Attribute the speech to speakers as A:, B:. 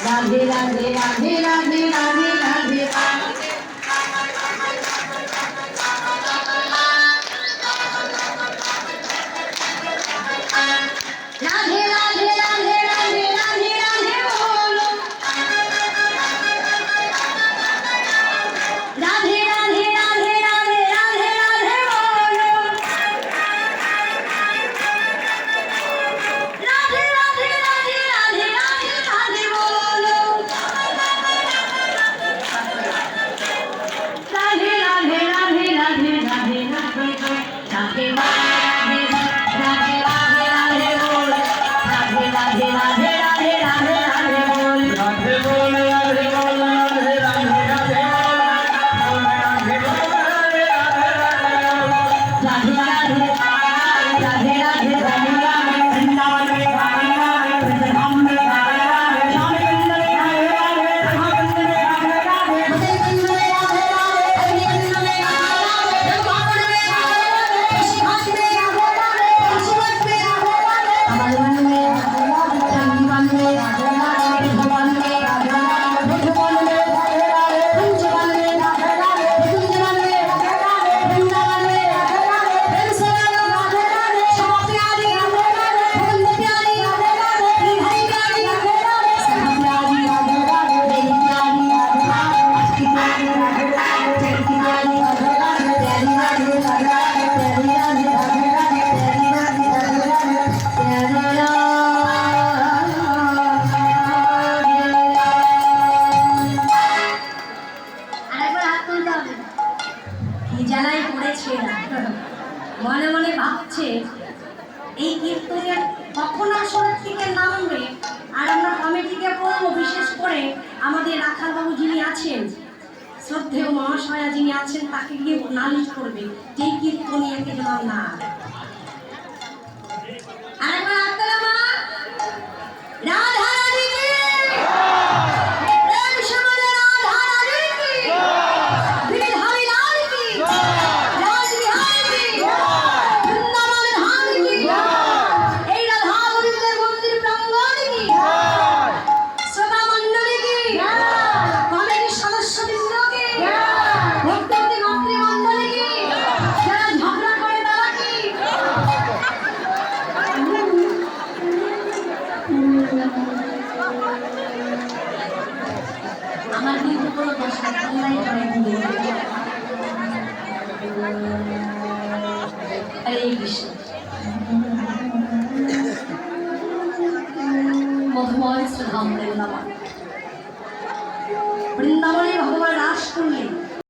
A: রাধে রাধে রাধে রাধে রাধে রাধে রাধে রাধে রাধে রাধে রাধে রাধে বলো রাধে রাধে রাধে রাধে রাধে রাধে বলো রাধে রাধে রাধে রাধে রাধে রাধে বলো রাধে রাধে রাধে রাধে রাধে রাধে রাধে राधे राधे राधे राधे राधे बोल राधे बोल राधे बोल राधे राधे राधे राधे राधे राधे राधे वृंदावन में धाम में श्याम कुंड में राधा कुंड में राधे कुंड में राधे कुंड में राधे गोकुल में राधे शिवास में राधे शिवस में राधे हमारे मन में মনে মনে ভাবছে এই কীর্তনের কখন আসর থেকে নামবে আর আমরা কমিটিকে বলবো, বিশেষ করে আমাদের রাখালবাবু যিনি আছেন, শ্রদ্ধেয় মহাশয়া যিনি আছেন, তাকে গিয়ে নালিশ করবে যে কীর্তনী একে যেন না আরেকবার আপনারা মা রাধা রানী কি প্রেম সমানে রাধা রানী কি বিধারী লাল কি আমার কিন্তু কোনো দোষ নাই হরে কৃষ্ণ মধুময় শ্রীধাম বৃন্দাবন।